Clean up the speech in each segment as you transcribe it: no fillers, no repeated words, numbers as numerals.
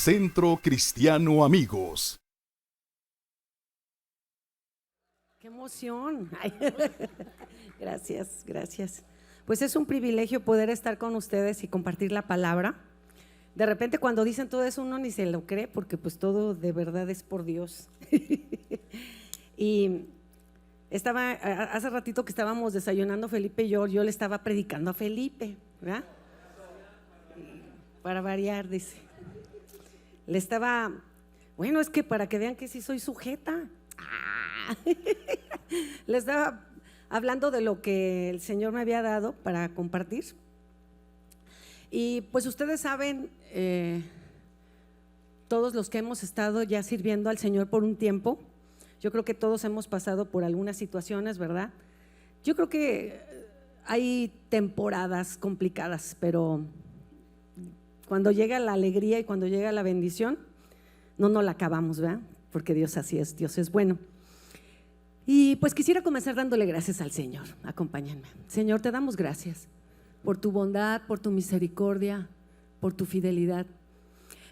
Centro Cristiano Amigos. ¡Qué emoción! Ay, gracias, gracias. Pues es un privilegio poder estar con ustedes y compartir la palabra. De repente cuando dicen todo eso uno ni se lo cree porque pues todo de verdad es por Dios. Y hace ratito que estábamos desayunando Felipe y yo le estaba predicando a Felipe, ¿verdad? Para variar, dice. Le estaba, bueno, es que para que vean que sí soy sujeta. Le estaba hablando de lo que el Señor me había dado para compartir. Y pues ustedes saben, todos los que hemos estado ya sirviendo al Señor por un tiempo, yo creo que todos hemos pasado por algunas situaciones, ¿verdad? Yo creo que hay temporadas complicadas, pero cuando llega la alegría y cuando llega la bendición, no la acabamos, ¿verdad? Porque Dios así es, Dios es bueno. Y pues quisiera comenzar dándole gracias al Señor. Acompáñenme. Señor, te damos gracias por tu bondad, por tu misericordia, por tu fidelidad.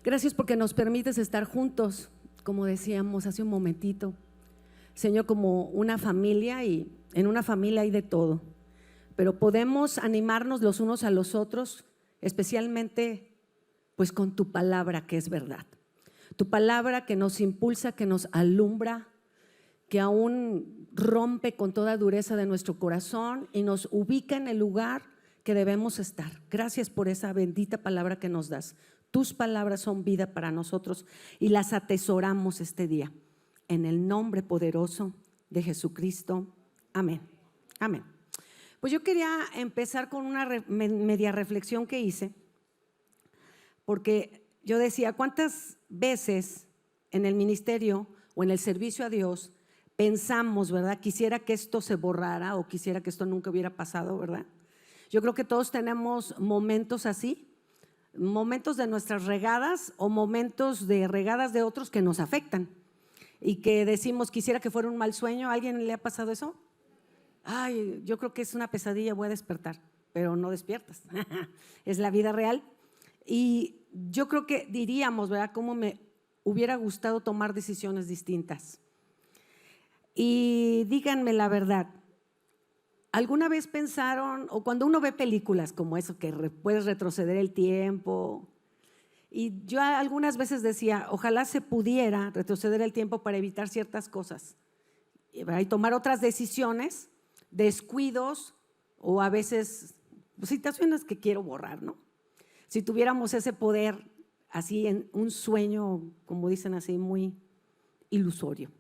Gracias porque nos permites estar juntos, como decíamos hace un momentito. Señor, como una familia, y en una familia hay de todo, pero podemos animarnos los unos a los otros, especialmente pues con tu palabra que es verdad. Tu palabra que nos impulsa, que nos alumbra, que aún rompe con toda dureza de nuestro corazón y nos ubica en el lugar que debemos estar. Gracias por esa bendita palabra que nos das. Tus palabras son vida para nosotros y las atesoramos este día. En el nombre poderoso de Jesucristo. Amén. Amén. Pues yo quería empezar con una media reflexión que hice, porque yo decía, ¿cuántas veces en el ministerio o en el servicio a Dios pensamos, ¿verdad? Quisiera que esto se borrara o quisiera que esto nunca hubiera pasado, ¿verdad? Yo creo que todos tenemos momentos así, momentos de nuestras regadas o momentos de regadas de otros que nos afectan y que decimos, quisiera que fuera un mal sueño. ¿A alguien le ha pasado eso? Ay, yo creo que es una pesadilla, voy a despertar, pero no despiertas. Es la vida real. Y yo creo que diríamos, ¿verdad? Cómo me hubiera gustado tomar decisiones distintas. Y díganme la verdad, ¿alguna vez pensaron, o cuando uno ve películas como eso, que puedes retroceder el tiempo? Y yo algunas veces decía, ojalá se pudiera retroceder el tiempo para evitar ciertas cosas y tomar otras decisiones, descuidos o a veces situaciones que quiero borrar, ¿no? Si tuviéramos ese poder así en un sueño, como dicen así, muy ilusorio.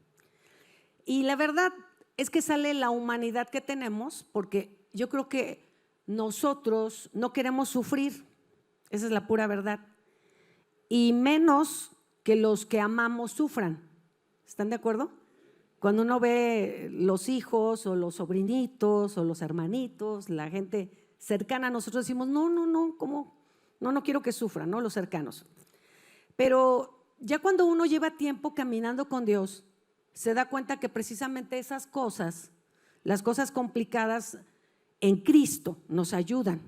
Y la verdad es que sale la humanidad que tenemos, porque yo creo que nosotros no queremos sufrir, esa es la pura verdad, y menos que los que amamos sufran. ¿Están de acuerdo? Cuando uno ve los hijos o los sobrinitos o los hermanitos, la gente cercana a nosotros, decimos, no, ¿cómo? No quiero que sufran, ¿no? Los cercanos. Pero ya cuando uno lleva tiempo caminando con Dios, se da cuenta que precisamente esas cosas, las cosas complicadas en Cristo, nos ayudan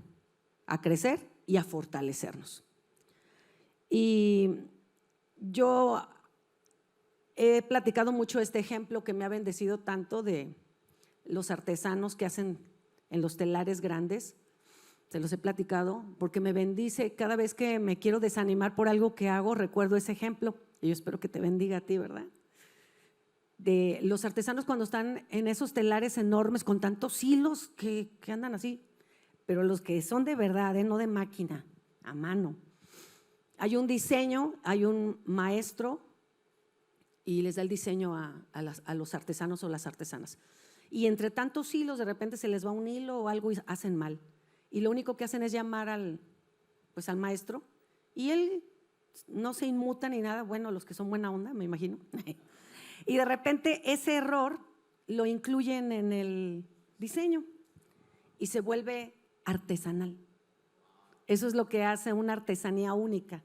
a crecer y a fortalecernos. Y yo he platicado mucho este ejemplo que me ha bendecido tanto de los artesanos que hacen en los telares grandes. Se los he platicado porque me bendice cada vez que me quiero desanimar por algo que hago, recuerdo ese ejemplo y yo espero que te bendiga a ti, ¿verdad? De los artesanos cuando están en esos telares enormes con tantos hilos que andan así, pero los que son de verdad, no de máquina, a mano. Hay un diseño, hay un maestro y les da el diseño a los artesanos o las artesanas. Y entre tantos hilos de repente se les va un hilo o algo y hacen mal. Y lo único que hacen es llamar al maestro y él no se inmuta ni nada, bueno, los que son buena onda, me imagino. Y de repente ese error lo incluyen en el diseño y se vuelve artesanal. Eso es lo que hace una artesanía única,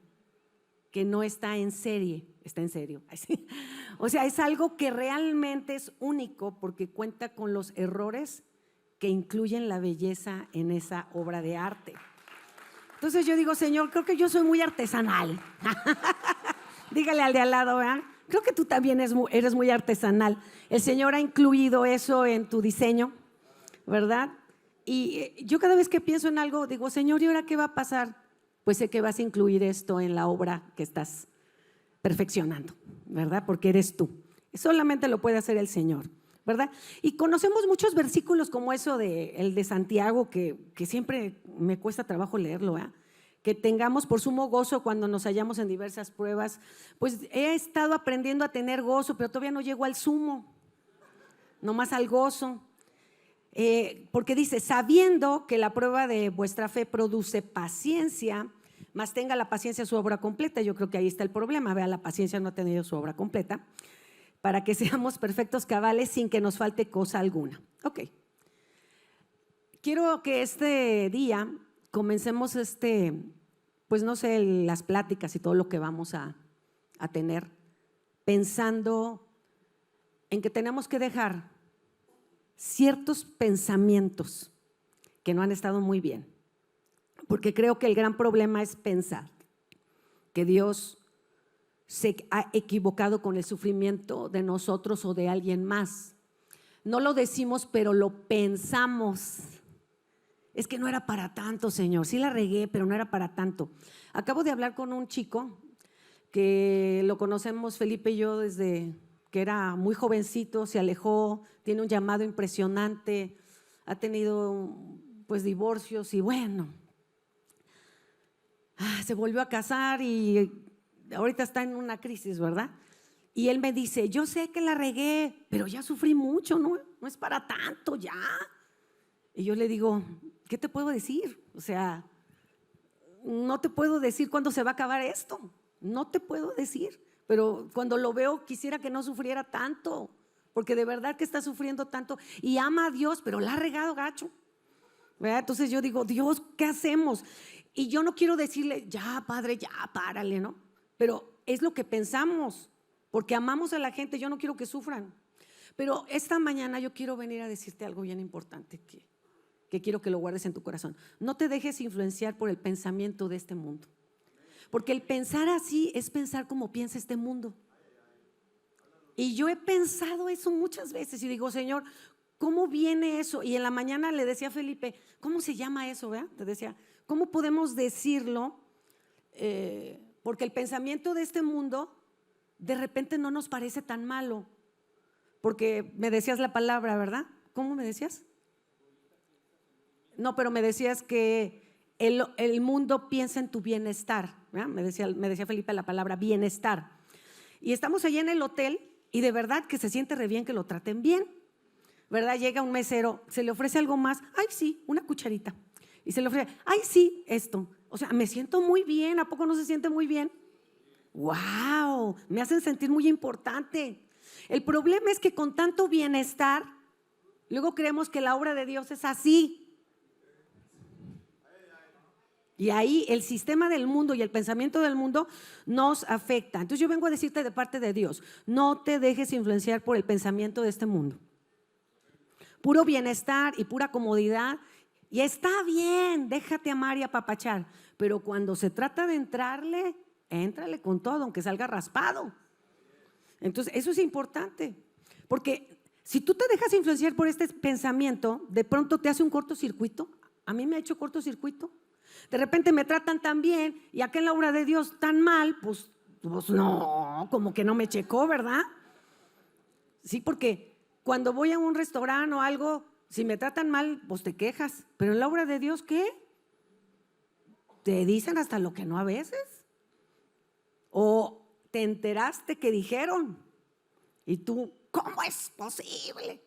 que no está en serie, está en serio. O sea, es algo que realmente es único porque cuenta con los errores que incluyen la belleza en esa obra de arte. Entonces yo digo, Señor, creo que yo soy muy artesanal. Dígale al de al lado, ¿verdad? Creo que tú también eres muy artesanal. El Señor ha incluido eso en tu diseño, ¿verdad? Y yo cada vez que pienso en algo, digo, Señor, ¿y ahora qué va a pasar? Pues sé que vas a incluir esto en la obra que estás perfeccionando, ¿verdad? Porque eres tú. Solamente lo puede hacer el Señor, ¿verdad? Y conocemos muchos versículos como eso el de Santiago, que siempre me cuesta trabajo leerlo, ¿verdad? Que tengamos por sumo gozo cuando nos hallamos en diversas pruebas. Pues he estado aprendiendo a tener gozo, pero todavía no llego al sumo, nomás al gozo. Porque dice, sabiendo que la prueba de vuestra fe produce paciencia, mas tenga la paciencia su obra completa. Yo creo que ahí está el problema, vea, la paciencia no ha tenido su obra completa, para que seamos perfectos cabales sin que nos falte cosa alguna. Ok, quiero que este día comencemos pues no sé, las pláticas y todo lo que vamos a tener, pensando en que tenemos que dejar ciertos pensamientos que no han estado muy bien, porque creo que el gran problema es pensar que Dios se ha equivocado con el sufrimiento de nosotros o de alguien más. No lo decimos, pero lo pensamos. Es que no era para tanto, Señor. Sí la regué, pero no era para tanto. Acabo de hablar con un chico que lo conocemos Felipe y yo desde que era muy jovencito, se alejó, tiene un llamado impresionante, ha tenido pues divorcios y bueno, se volvió a casar y ahorita está en una crisis, ¿verdad? Y él me dice, yo sé que la regué, pero ya sufrí mucho, no es para tanto ya. Y yo le digo, ¿qué te puedo decir? O sea, no te puedo decir cuándo se va a acabar esto, no te puedo decir. Pero cuando lo veo quisiera que no sufriera tanto, porque de verdad que está sufriendo tanto y ama a Dios, pero la ha regado gacho, ¿verdad? Entonces yo digo, Dios, ¿qué hacemos? Y yo no quiero decirle, ya padre, ya párale, ¿no? Pero es lo que pensamos, porque amamos a la gente, yo no quiero que sufran. Pero esta mañana yo quiero venir a decirte algo bien importante que quiero que lo guardes en tu corazón. No te dejes influenciar por el pensamiento de este mundo. Porque el pensar así es pensar como piensa este mundo. Y yo he pensado eso muchas veces y digo, Señor, ¿cómo viene eso? Y en la mañana le decía a Felipe, ¿cómo se llama eso? ¿Verdad? Te decía, ¿cómo podemos decirlo? Porque el pensamiento de este mundo de repente no nos parece tan malo. Porque me decías la palabra, ¿verdad? ¿Cómo me decías? No, pero me decías que el mundo piensa en tu bienestar, ¿verdad? Me decía Felipe la palabra bienestar. Y estamos allí en el hotel y de verdad que se siente re bien que lo traten bien, ¿verdad? Llega un mesero, se le ofrece algo más, ay sí, una cucharita. Y se le ofrece, ay sí, esto. O sea, me siento muy bien, ¿a poco no se siente muy bien? ¡Wow! Me hacen sentir muy importante. El problema es que con tanto bienestar, luego creemos que la obra de Dios es así. Y ahí el sistema del mundo y el pensamiento del mundo nos afecta. Entonces yo vengo a decirte de parte de Dios, no te dejes influenciar por el pensamiento de este mundo. Puro bienestar y pura comodidad. Y está bien, déjate amar y apapachar. Pero cuando se trata de entrarle, éntrale con todo, aunque salga raspado. Entonces eso es importante. Porque si tú te dejas influenciar por este pensamiento, de pronto te hace un cortocircuito. A mí me ha hecho cortocircuito. De repente me tratan tan bien y acá en la obra de Dios tan mal, pues no, como que no me checó, ¿verdad? Sí, porque cuando voy a un restaurante o algo, si me tratan mal, pues te quejas. Pero en la obra de Dios, ¿qué? Te dicen hasta lo que no a veces. O te enteraste que dijeron y tú, ¿cómo es posible?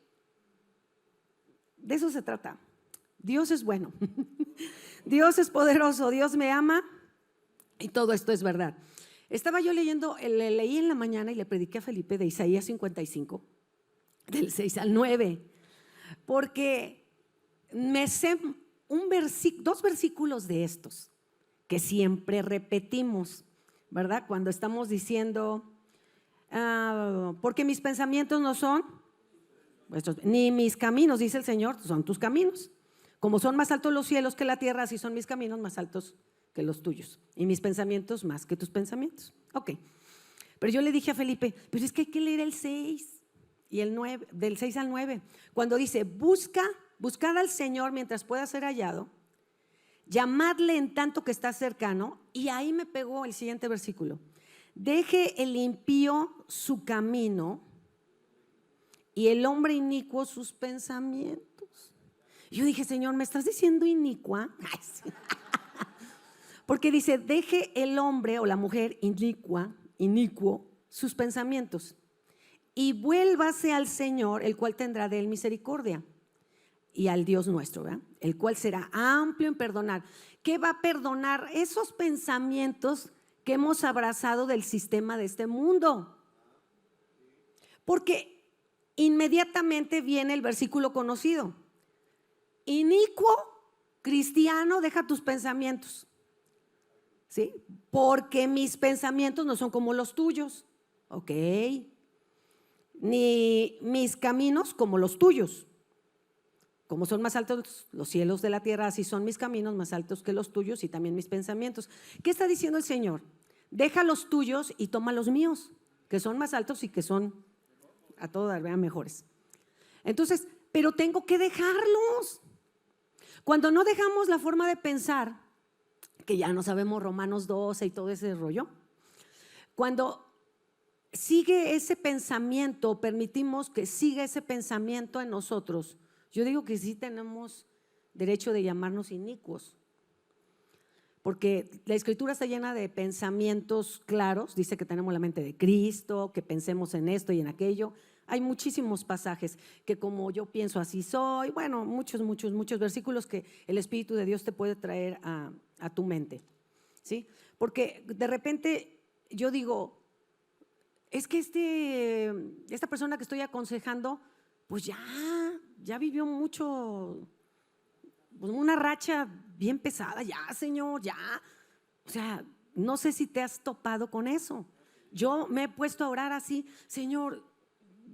De eso se trata. Dios es bueno. Dios es poderoso, Dios me ama y todo esto es verdad. Estaba yo leyendo, leí en la mañana y le prediqué a Felipe de Isaías 55, del 6 al 9, porque me sé dos versículos de estos que siempre repetimos, ¿verdad? Cuando estamos diciendo, porque mis pensamientos no son vuestros, ni mis caminos, dice el Señor, son tus caminos. Como son más altos los cielos que la tierra, así son mis caminos más altos que los tuyos y mis pensamientos más que tus pensamientos. Ok, Pero yo le dije a Felipe, pero es que hay que leer el 6 y el 9, del 6 al 9. Cuando dice, buscad al Señor mientras pueda ser hallado, llamadle en tanto que está cercano. Y ahí me pegó el siguiente versículo. Deje el impío su camino y el hombre inicuo sus pensamientos. Yo dije, Señor, ¿me estás diciendo inicua? Ay, sí. Porque dice, deje el hombre o la mujer inicuo sus pensamientos y vuélvase al Señor, el cual tendrá de él misericordia, y al Dios nuestro, ¿verdad? El cual será amplio en perdonar. ¿Qué va a perdonar? Esos pensamientos que hemos abrazado del sistema de este mundo. Porque inmediatamente viene el versículo conocido. Inicuo, cristiano, deja tus pensamientos. ¿Sí? Porque mis pensamientos no son como los tuyos. Ok. Ni mis caminos como los tuyos. Como son más altos los cielos de la tierra, así son mis caminos más altos que los tuyos y también mis pensamientos. ¿Qué está diciendo el Señor? Deja los tuyos y toma los míos, que son más altos y que son a todo dar, vean, mejores. Entonces, pero tengo que dejarlos. Cuando no dejamos la forma de pensar, que ya no sabemos Romanos 12 y todo ese rollo, cuando sigue ese pensamiento, permitimos que siga ese pensamiento en nosotros, yo digo que sí tenemos derecho de llamarnos inicuos, porque la Escritura está llena de pensamientos claros. Dice que tenemos la mente de Cristo, que pensemos en esto y en aquello. Hay muchísimos pasajes que como yo pienso así soy, bueno, muchos versículos que el Espíritu de Dios te puede traer a tu mente, ¿sí? Porque de repente yo digo, es que esta persona que estoy aconsejando, pues ya vivió mucho, pues una racha bien pesada, ya, Señor, ya. O sea, no sé si te has topado con eso. Yo me he puesto a orar así, Señor,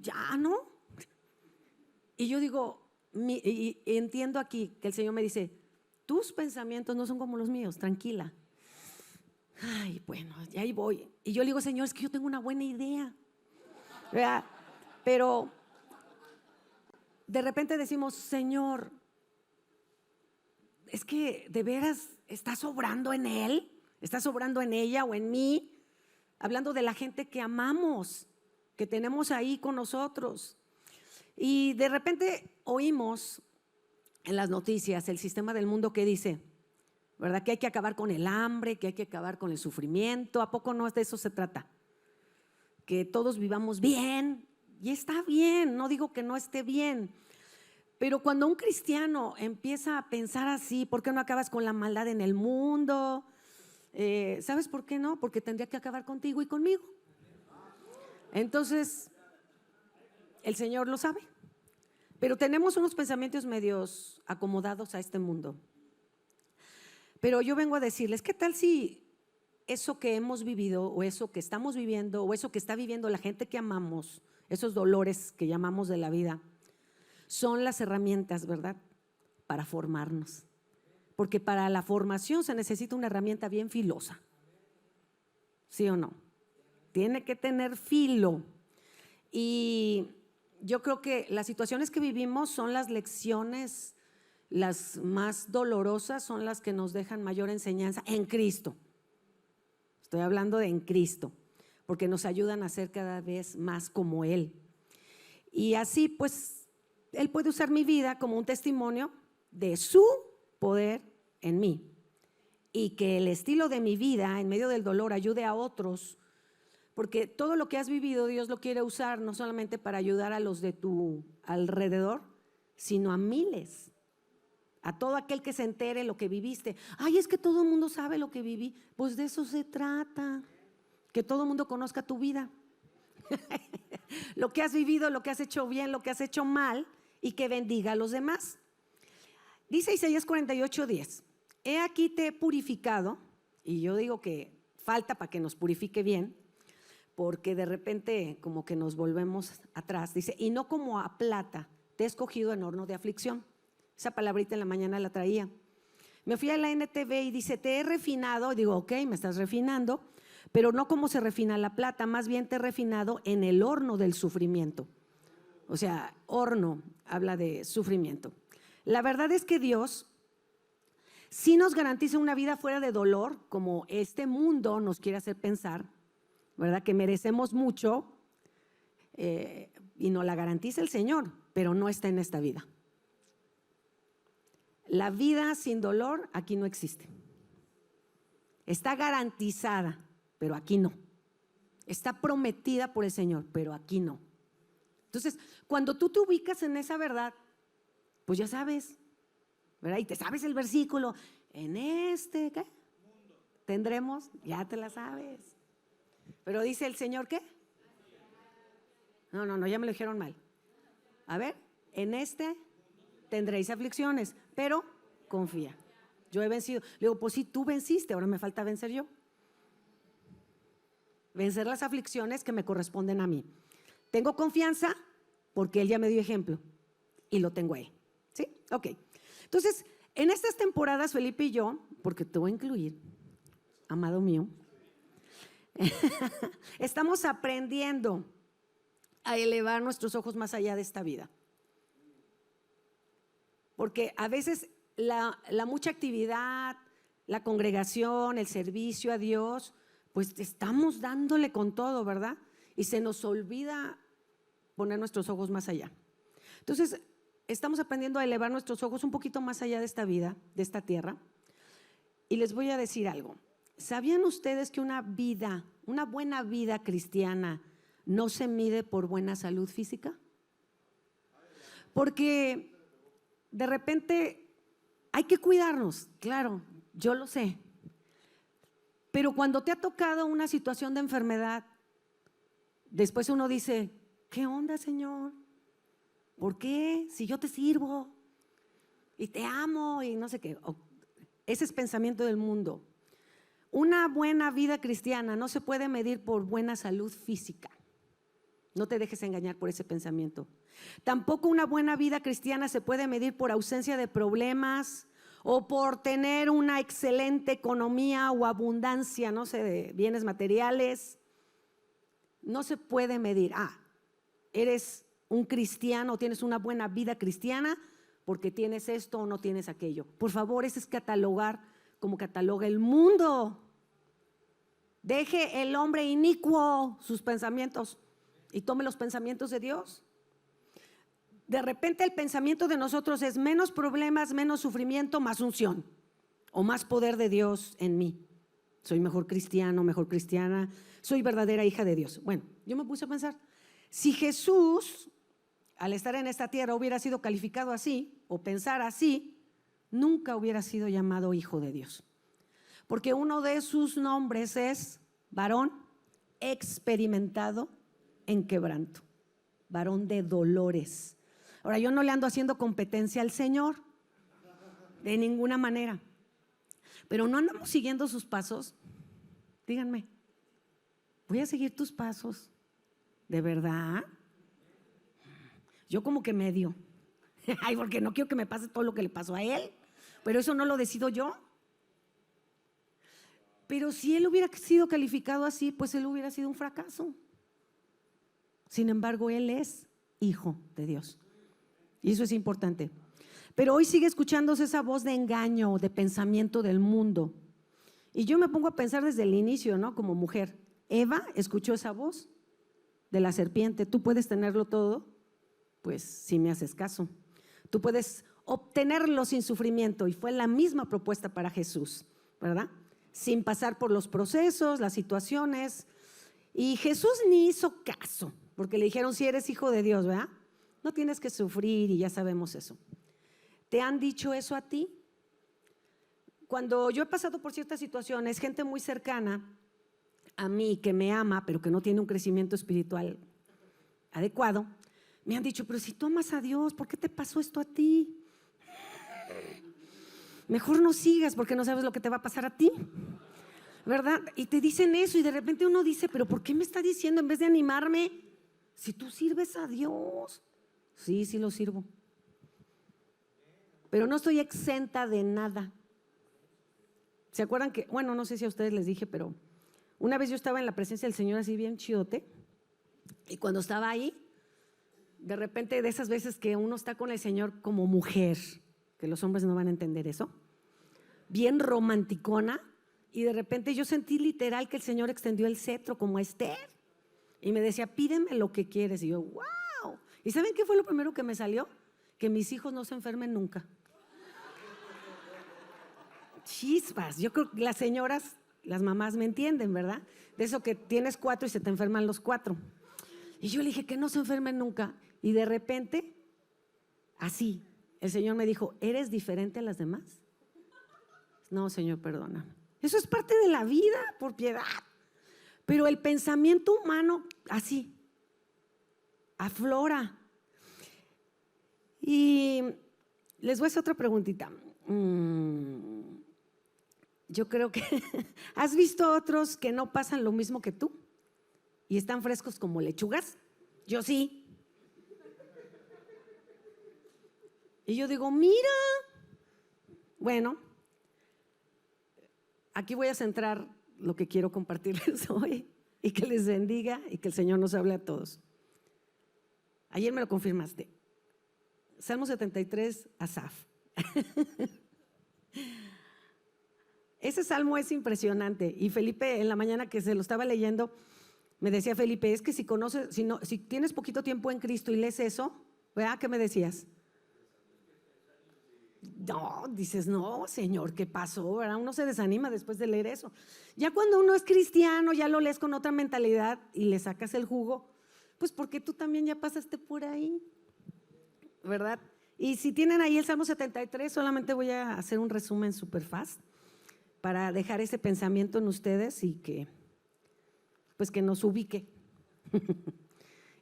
ya, ¿no? Y yo digo, y entiendo aquí que el Señor me dice, tus pensamientos no son como los míos, tranquila. Ay, bueno, ya ahí voy. Y yo le digo, Señor, es que yo tengo una buena idea, ¿verdad? Pero de repente decimos, Señor, es que de veras estás obrando en él, estás obrando en ella o en mí, hablando de la gente que amamos, que tenemos ahí con nosotros. Y de repente oímos en las noticias el sistema del mundo que dice, ¿verdad? Que hay que acabar con el hambre, que hay que acabar con el sufrimiento. ¿A poco no de eso se trata? Que todos vivamos bien. Y está bien, no digo que no esté bien, pero cuando un cristiano empieza a pensar así, ¿por qué no acabas con la maldad en el mundo? ¿Sabes por qué no? Porque tendría que acabar contigo y conmigo. Entonces, el Señor lo sabe, pero tenemos unos pensamientos medios acomodados a este mundo. Pero yo vengo a decirles, ¿qué tal si eso que hemos vivido o eso que estamos viviendo o eso que está viviendo la gente que amamos, esos dolores que llamamos de la vida, son las herramientas, ¿verdad?, para formarnos? Porque para la formación se necesita una herramienta bien filosa, ¿sí o no? Tiene que tener filo. Y yo creo que las situaciones que vivimos son las lecciones, las más dolorosas, son las que nos dejan mayor enseñanza en Cristo. Estoy hablando de en Cristo, porque nos ayudan a ser cada vez más como Él. Y así pues Él puede usar mi vida como un testimonio de su poder en mí, y que el estilo de mi vida en medio del dolor ayude a otros, porque todo lo que has vivido Dios lo quiere usar no solamente para ayudar a los de tu alrededor, sino a miles, a todo aquel que se entere lo que viviste. Ay, es que todo el mundo sabe lo que viví. Pues de eso se trata, que todo el mundo conozca tu vida. Lo que has vivido, lo que has hecho bien, lo que has hecho mal, y que bendiga a los demás. Dice Isaías 48:10, he aquí te he purificado. Y yo digo que falta para que nos purifique bien, porque de repente como que nos volvemos atrás. Dice, y no como a plata te he escogido en horno de aflicción. Esa palabrita en la mañana la traía. Me fui a la NTV y dice, te he refinado. Y digo, ok, me estás refinando, pero no como se refina la plata, más bien te he refinado en el horno del sufrimiento. O sea, horno habla de sufrimiento. La verdad es que Dios sí nos garantiza una vida fuera de dolor, como este mundo nos quiere hacer pensar, ¿verdad? Que merecemos mucho y nos la garantiza el Señor, pero no está en esta vida. La vida sin dolor aquí no existe. Está garantizada, pero aquí no. Está prometida por el Señor, pero aquí no. Entonces, cuando tú te ubicas en esa verdad, pues ya sabes, ¿verdad? Y te sabes el versículo, en este, ¿qué? Tendremos, ya te la sabes. Pero dice el Señor, ¿qué? No, ya me lo dijeron mal. A ver, en este tendréis aflicciones, pero confía. Yo he vencido. Le digo, pues sí, tú venciste, ahora me falta vencer yo. Vencer las aflicciones que me corresponden a mí. Tengo confianza porque Él ya me dio ejemplo y lo tengo ahí. ¿Sí? Ok. Entonces, en estas temporadas, Felipe y yo, porque te voy a incluir, amado mío, estamos aprendiendo a elevar nuestros ojos más allá de esta vida. Porque a veces la mucha actividad, la congregación, el servicio a Dios, pues estamos dándole con todo, ¿verdad? Y se nos olvida poner nuestros ojos más allá. Entonces, estamos aprendiendo a elevar nuestros ojos un poquito más allá de esta vida, de esta tierra. Y les voy a decir algo. ¿Sabían ustedes que una buena vida cristiana no se mide por buena salud física? Porque de repente hay que cuidarnos, claro, yo lo sé. Pero cuando te ha tocado una situación de enfermedad, después uno dice, ¿qué onda, Señor? ¿Por qué? Si yo te sirvo y te amo y no sé qué. Ese es pensamiento del mundo. Una buena vida cristiana no se puede medir por buena salud física. No te dejes engañar por ese pensamiento. Tampoco una buena vida cristiana se puede medir por ausencia de problemas o por tener una excelente economía o abundancia, no sé, de bienes materiales. No se puede medir. Eres un cristiano o tienes una buena vida cristiana porque tienes esto o no tienes aquello. Por favor, ese es catalogar como cataloga el mundo. Deje el hombre inicuo sus pensamientos y tome los pensamientos de Dios. De repente el pensamiento de nosotros es menos problemas, menos sufrimiento, más unción o más poder de Dios en mí. Soy mejor cristiano, mejor cristiana, soy verdadera hija de Dios. Bueno, yo me puse a pensar, si Jesús al estar en esta tierra hubiera sido calificado así o pensar así, nunca hubiera sido llamado hijo de Dios. Porque uno de sus nombres es varón experimentado en quebranto, varón de dolores. Ahora, yo no le ando haciendo competencia al Señor, de ninguna manera, pero no andamos siguiendo sus pasos. Díganme, voy a seguir tus pasos, ¿de verdad? Yo como que medio, porque no quiero que me pase todo lo que le pasó a él, pero eso no lo decido yo. Pero si él hubiera sido calificado así, pues él hubiera sido un fracaso. Sin embargo, él es hijo de Dios. Y eso es importante. Pero hoy sigue escuchándose esa voz de engaño, de pensamiento del mundo. Y yo me pongo a pensar desde el inicio, ¿no? Como mujer. Eva escuchó esa voz de la serpiente. Tú puedes tenerlo todo, pues si me haces caso. Tú puedes obtenerlo sin sufrimiento. Y fue la misma propuesta para Jesús, ¿verdad? Sin pasar por los procesos, las situaciones. Y Jesús ni hizo caso, porque le dijeron, si eres hijo de Dios, ¿verdad? No tienes que sufrir y ya sabemos eso. ¿Te han dicho eso a ti? Cuando yo he pasado por ciertas situaciones, gente muy cercana a mí que me ama, pero que no tiene un crecimiento espiritual adecuado, me han dicho, pero si tú amas a Dios, ¿por qué te pasó esto a ti? Mejor no sigas porque no sabes lo que te va a pasar a ti, ¿verdad? Y te dicen eso y de repente uno dice, pero ¿por qué me está diciendo en vez de animarme? Si tú sirves a Dios. Sí, sí lo sirvo. Pero no estoy exenta de nada. ¿Se acuerdan que, bueno, no sé si a ustedes les dije, pero Una vez yo estaba en la presencia del Señor así bien chidote, y cuando estaba ahí, de repente de esas veces que uno está con el Señor como mujer, que los hombres no van a entender eso, bien romanticona, y de repente yo sentí literal que el Señor extendió el cetro como a Esther, y me decía, pídeme lo que quieres, y yo, wow. ¿Y saben qué fue lo primero que me salió? Que mis hijos no se enfermen nunca. Chispas, yo creo que las señoras, las mamás me entienden, ¿verdad? De eso que tienes 4 y se te enferman los 4. Y yo le dije que no se enfermen nunca. Y de repente, así, el Señor me dijo, ¿eres diferente a las demás? No, Señor, perdona. Eso es parte de la vida, por piedad. Pero el pensamiento humano, así, aflora. Y les voy a hacer otra preguntita. Yo creo que ¿has visto otros que no pasan lo mismo que tú y están frescos como lechugas? Yo sí. Y yo digo, mira, bueno, aquí voy a centrar lo que quiero compartirles hoy y que les bendiga y que el Señor nos hable a todos. Ayer me lo confirmaste. Salmo 73, Asaf. Ese salmo es impresionante y Felipe en la mañana que se lo estaba leyendo me decía Felipe, es que si conoces, si tienes poquito tiempo en Cristo y lees eso, ¿verdad? ¿Qué me decías? No, dices, no, Señor, ¿qué pasó? ¿Verdad? Uno se desanima después de leer eso. Ya cuando uno es cristiano, ya lo lees con otra mentalidad y le sacas el jugo, pues porque tú también ya pasaste por ahí, ¿verdad? Y si tienen ahí el Salmo 73, solamente voy a hacer un resumen súper fast para dejar ese pensamiento en ustedes y que, pues que nos ubique.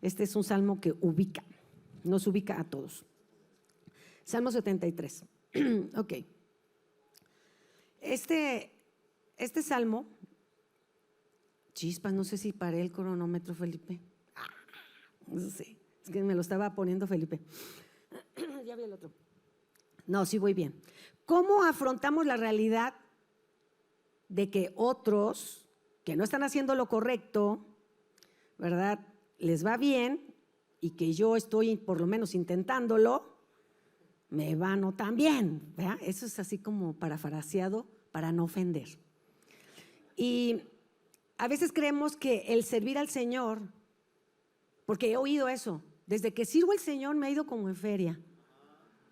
Este es un salmo que ubica, nos ubica a todos. Salmo 73. Ok. Este salmo, chispas, no sé si paré el cronómetro, Felipe. No sé, es que me lo estaba poniendo Felipe. Ya vi el otro. No, sí voy bien. ¿Cómo afrontamos la realidad de que otros que no están haciendo lo correcto, ¿verdad? Les va bien y que yo estoy por lo menos intentándolo, me va no tan bien, ¿verdad? Eso es así como parafraseado para no ofender. Y a veces creemos que el servir al Señor, porque he oído eso, desde que sirvo al Señor me he ido como en feria.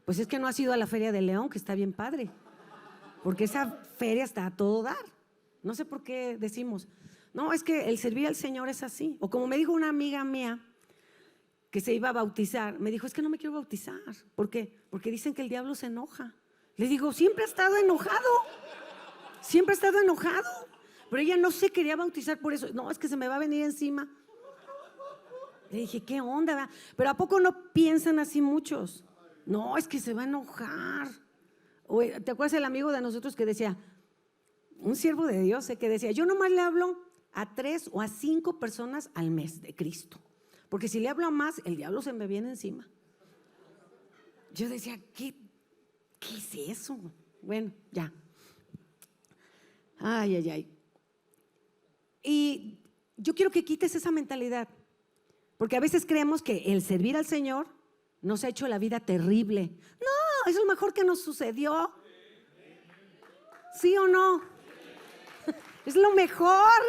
Pues es que no has ido a la Feria de León, que está bien padre, porque esa feria está a todo dar. No sé por qué decimos, no, es que el servir al Señor es así. O como me dijo una amiga mía que se iba a bautizar, me dijo, es que no me quiero bautizar. ¿Por qué? Porque dicen que el diablo se enoja. Le digo, siempre ha estado enojado, siempre ha estado enojado. Pero ella no se quería bautizar por eso. No, es que se me va a venir encima. Le dije, ¿qué onda? ¿Verdad? Pero ¿a poco no piensan así muchos? No, es que se va a enojar. ¿Te acuerdas el amigo de nosotros que decía, un siervo de Dios, que decía, yo nomás le hablo a 3 o a 5 personas al mes de Cristo, porque si le hablo a más, el diablo se me viene encima. Yo decía, ¿qué es eso? Bueno, ya. Ay, ay, ay. Y yo quiero que quites esa mentalidad, porque a veces creemos que el servir al Señor nos ha hecho la vida terrible. No, es lo mejor que nos sucedió. ¿Sí o no? Es lo mejor.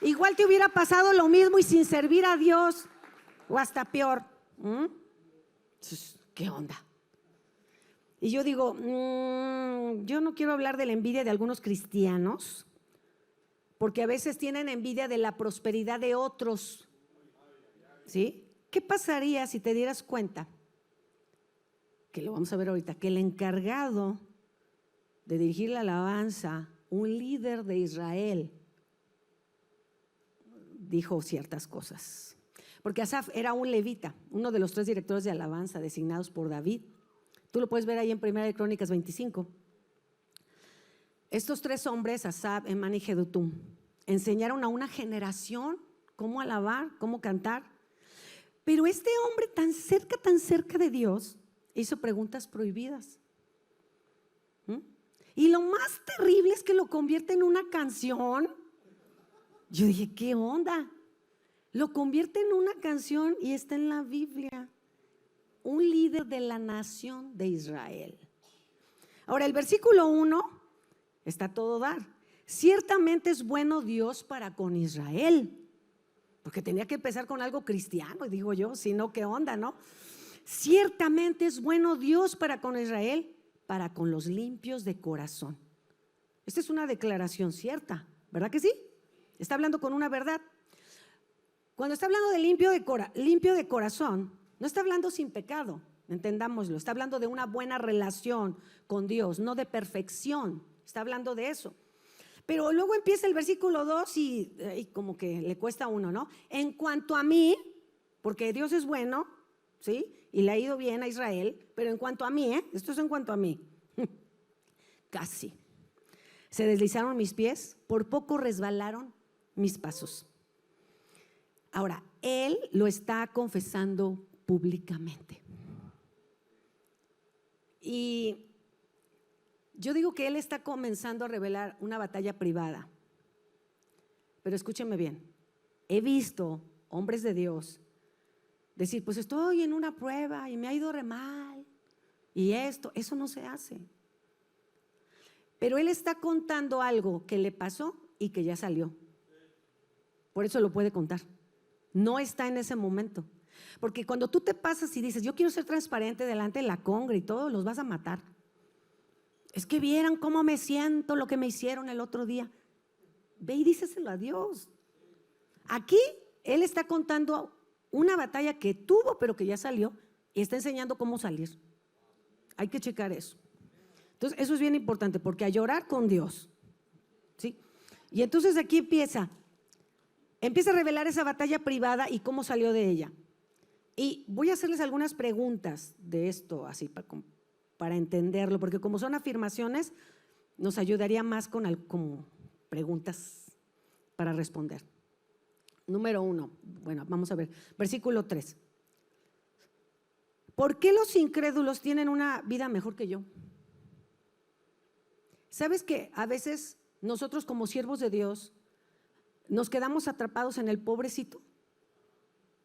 Igual te hubiera pasado lo mismo y sin servir a Dios, o hasta peor. ¿Qué onda? Y yo digo, yo no quiero hablar de la envidia de algunos cristianos, porque a veces tienen envidia de la prosperidad de otros. ¿Sí? ¿Qué pasaría si te dieras cuenta, que lo vamos a ver ahorita, que el encargado de dirigir la alabanza, un líder de Israel, dijo ciertas cosas? Porque Asaf era un levita, uno de los 3 directores de alabanza designados por David. Tú lo puedes ver ahí en 1 Crónicas 25. Estos 3 hombres, Asaf, Emán y Jedutum, enseñaron a una generación cómo alabar, cómo cantar. Pero este hombre tan cerca de Dios hizo preguntas prohibidas. Y lo más terrible es que lo convierte en una canción. Yo dije, ¿qué onda? Lo convierte en una canción y está en la Biblia. Un líder de la nación de Israel. Ahora, el versículo 1 está a todo dar. Ciertamente es bueno Dios para con Israel. Porque tenía que empezar con algo cristiano, digo yo, si no, ¿qué onda, no? Ciertamente es bueno Dios para con Israel, para con los limpios de corazón. Esta es una declaración cierta, ¿verdad que sí? Está hablando con una verdad. Cuando está hablando de limpio de corazón, no está hablando sin pecado, entendámoslo. Está hablando de una buena relación con Dios, no de perfección. Está hablando de eso. Pero luego empieza el versículo 2 y como que le cuesta a uno, ¿no? En cuanto a mí, porque Dios es bueno, ¿sí? Y le ha ido bien a Israel, pero en cuanto a mí, esto es en cuanto a mí, casi. Se deslizaron mis pies, por poco resbalaron mis pasos. Ahora, él lo está confesando públicamente. Y yo digo que él está comenzando a revelar una batalla privada. Pero escúchenme bien, he visto hombres de Dios decir, pues estoy en una prueba y me ha ido re mal. Y eso no se hace. Pero él está contando algo que le pasó y que ya salió. Por eso lo puede contar. No está en ese momento. Porque cuando tú te pasas y dices, yo quiero ser transparente delante de la congre y todo, los vas a matar. Es que vieran cómo me siento, lo que me hicieron el otro día. Ve y díseselo a Dios. Aquí él está contando una batalla que tuvo, pero que ya salió, y está enseñando cómo salir. Hay que checar eso. Entonces, eso es bien importante, porque a llorar con Dios, ¿sí? Y entonces aquí empieza a revelar esa batalla privada y cómo salió de ella. Y voy a hacerles algunas preguntas de esto, así para entenderlo, porque como son afirmaciones, nos ayudaría más con como preguntas para responder. Número 1, bueno, vamos a ver, versículo 3. ¿Por qué los incrédulos tienen una vida mejor que yo? ¿Sabes que a veces nosotros como siervos de Dios nos quedamos atrapados en el pobrecito?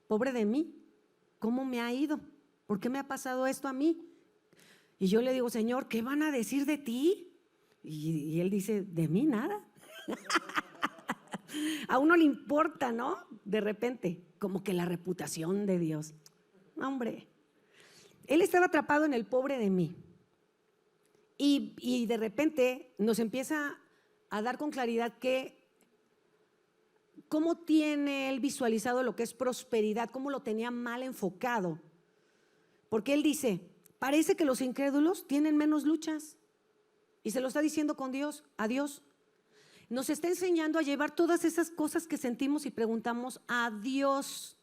Pobre de mí, ¿cómo me ha ido? ¿Por qué me ha pasado esto a mí? Y yo le digo, Señor, ¿qué van a decir de ti? Y él dice, de mí nada. A uno le importa, ¿no? De repente, como que la reputación de Dios. Hombre, él estaba atrapado en el pobre de mí. Y de repente nos empieza a dar con claridad que cómo tiene él visualizado lo que es prosperidad, cómo lo tenía mal enfocado. Porque él dice, parece que los incrédulos tienen menos luchas. Y se lo está diciendo con Dios, a Dios. Nos está enseñando a llevar todas esas cosas que sentimos y preguntamos a Dios.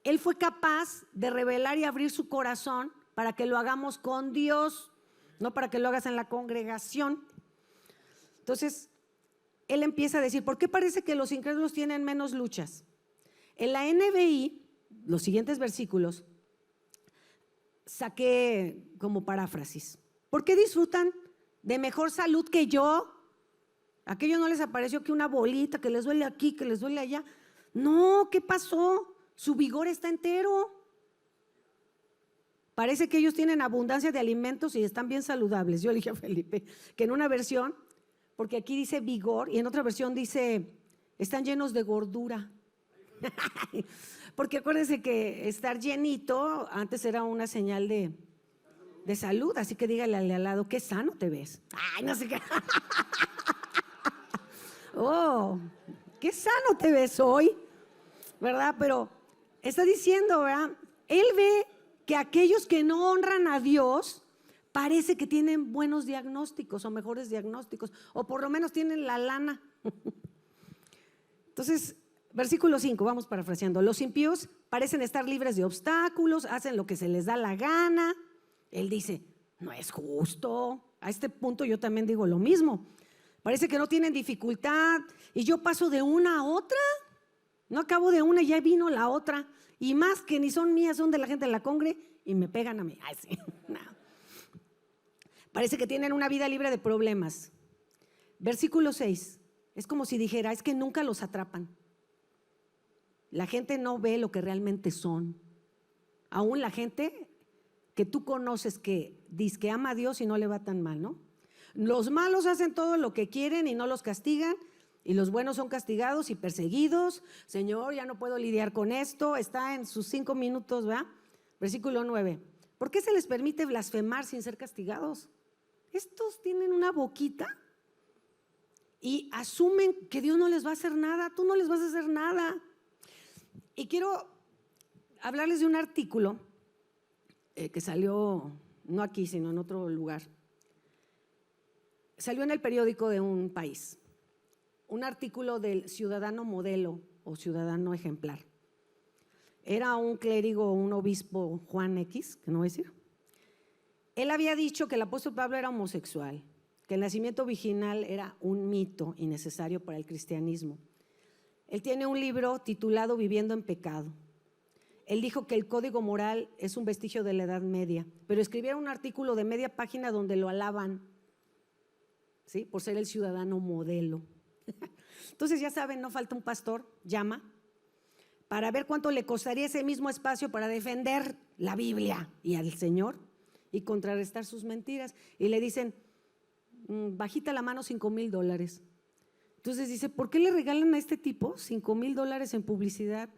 Él fue capaz de revelar y abrir su corazón para que lo hagamos con Dios, no para que lo hagas en la congregación. Entonces, él empieza a decir, ¿por qué parece que los incrédulos tienen menos luchas? En la NBI, los siguientes versículos, saqué como paráfrasis. ¿Por qué disfrutan de mejor salud que yo? ¿A aquellos no les apareció que una bolita, que les duele aquí, que les duele allá? No, ¿qué pasó? Su vigor está entero. Parece que ellos tienen abundancia de alimentos y están bien saludables. Yo le dije a Felipe que en una versión, porque aquí dice vigor y en otra versión dice, están llenos de gordura. Porque acuérdense que estar llenito antes era una señal de salud, así que dígale al lado, qué sano te ves. Ay, no sé qué. Oh, qué sano te ves hoy, ¿verdad? Pero está diciendo, ¿verdad? Él ve que aquellos que no honran a Dios parece que tienen buenos diagnósticos o mejores diagnósticos, o por lo menos tienen la lana. Entonces, versículo 5, vamos parafraseando. Los impíos parecen estar libres de obstáculos, hacen lo que se les da la gana. Él dice, no es justo. A este punto yo también digo lo mismo. Parece que no tienen dificultad y yo paso de una a otra. No acabo de una y ya vino la otra. Y más que ni son mías, son de la gente de la congre y me pegan a mí. Ay, sí. No. Parece que tienen una vida libre de problemas. Versículo 6. Es como si dijera, es que nunca los atrapan. La gente no ve lo que realmente son. Aún la gente que tú conoces que dice que ama a Dios y no le va tan mal, ¿no? Los malos hacen todo lo que quieren y no los castigan, y los buenos son castigados y perseguidos. Señor, ya no puedo lidiar con esto. Está en sus 5 minutos, ¿verdad? Versículo 9. ¿Por qué se les permite blasfemar sin ser castigados? Estos tienen una boquita y asumen que Dios no les va a hacer nada. Tú no les vas a hacer nada. Y quiero hablarles de un artículo que salió, no aquí, sino en otro lugar. Salió en el periódico de un país. Un artículo del ciudadano modelo o ciudadano ejemplar. Era un clérigo, un obispo, Juan X, que no voy a decir. Él había dicho que el apóstol Pablo era homosexual, que el nacimiento virginal era un mito innecesario para el cristianismo. Él tiene un libro titulado Viviendo en pecado. Él dijo que el código moral es un vestigio de la Edad Media, pero escribieron un artículo de media página donde lo alaban, ¿sí? Por ser el ciudadano modelo. Entonces ya saben, no falta un pastor, llama, para ver cuánto le costaría ese mismo espacio para defender la Biblia y al Señor y contrarrestar sus mentiras. Y le dicen, bajita la mano, $5,000. Entonces dice, ¿por qué le regalan a este tipo $5,000 en publicidad?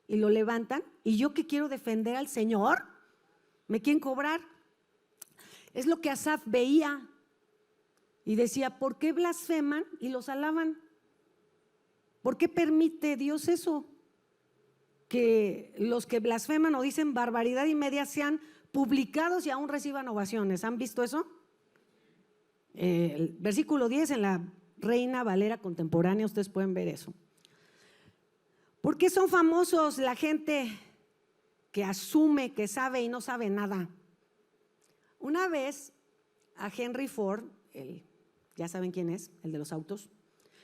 Y lo levantan, y yo que quiero defender al Señor, me quieren cobrar. Es lo que Asaf veía y decía, ¿por qué blasfeman y los alaban? ¿Por qué permite Dios eso? Que los que blasfeman o dicen barbaridad y media sean publicados y aún reciban ovaciones. ¿Han visto eso? El versículo 10 en la Reina Valera contemporánea, ustedes pueden ver eso. ¿Por qué son famosos la gente que asume que sabe y no sabe nada? Una vez a Henry Ford, ya saben quién es, el de los autos,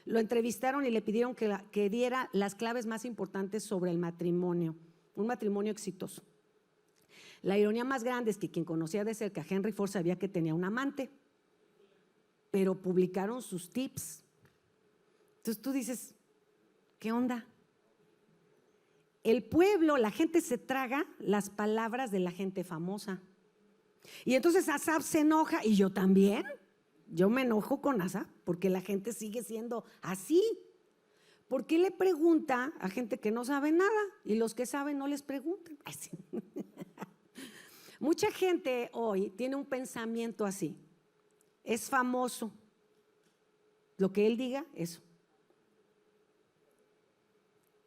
lo entrevistaron y le pidieron que diera las claves más importantes sobre el matrimonio, un matrimonio exitoso. La ironía más grande es que quien conocía de cerca a Henry Ford sabía que tenía un amante, pero publicaron sus tips. Entonces tú dices, ¿qué onda? El pueblo, la gente se traga las palabras de la gente famosa. Y entonces Asaf se enoja, y yo también. Yo me enojo con Asaf porque la gente sigue siendo así. ¿Por qué le pregunta a gente que no sabe nada y los que saben no les preguntan? Así. Mucha gente hoy tiene un pensamiento así. Es famoso. Lo que él diga, eso.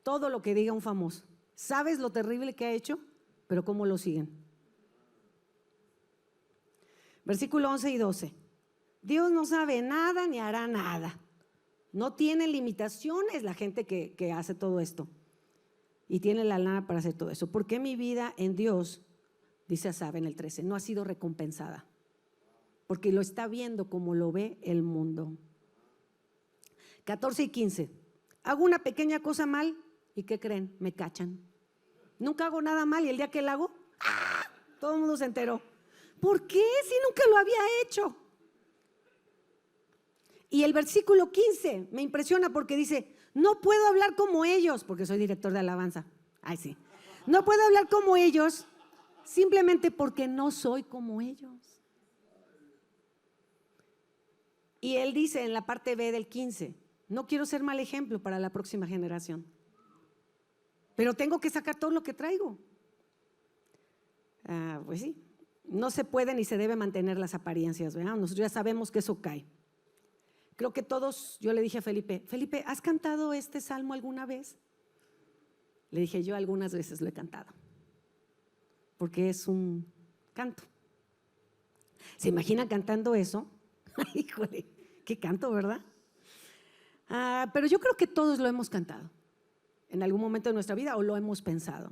Todo lo que diga un famoso. ¿Sabes lo terrible que ha hecho? Pero ¿cómo lo siguen? Versículo 11 y 12. Dios no sabe nada ni hará nada. No tiene limitaciones la gente que hace todo esto. Y tiene la lana para hacer todo eso. ¿Por qué mi vida en Dios, dice Asaf en el 13, no ha sido recompensada? Porque lo está viendo como lo ve el mundo. 14 y 15. Hago una pequeña cosa mal y ¿qué creen? Me cachan. Nunca hago nada mal y el día que la hago, ¡ah!, todo el mundo se enteró. ¿Por qué? Si nunca lo había hecho. Y el versículo 15 me impresiona porque dice, no puedo hablar como ellos, porque soy director de alabanza. Ay, sí. No puedo hablar como ellos simplemente porque no soy como ellos. Y él dice en la parte B del 15, no quiero ser mal ejemplo para la próxima generación, pero tengo que sacar todo lo que traigo. Pues sí, no se puede ni se debe mantener las apariencias, ¿verdad? Nosotros ya sabemos que eso cae. Creo que todos, yo le dije a Felipe, ¿has cantado este salmo alguna vez? Le dije, yo algunas veces lo he cantado, porque es un canto. ¿Se imaginan cantando eso? Híjole, qué canto, ¿verdad? Pero yo creo que todos lo hemos cantado en algún momento de nuestra vida o lo hemos pensado.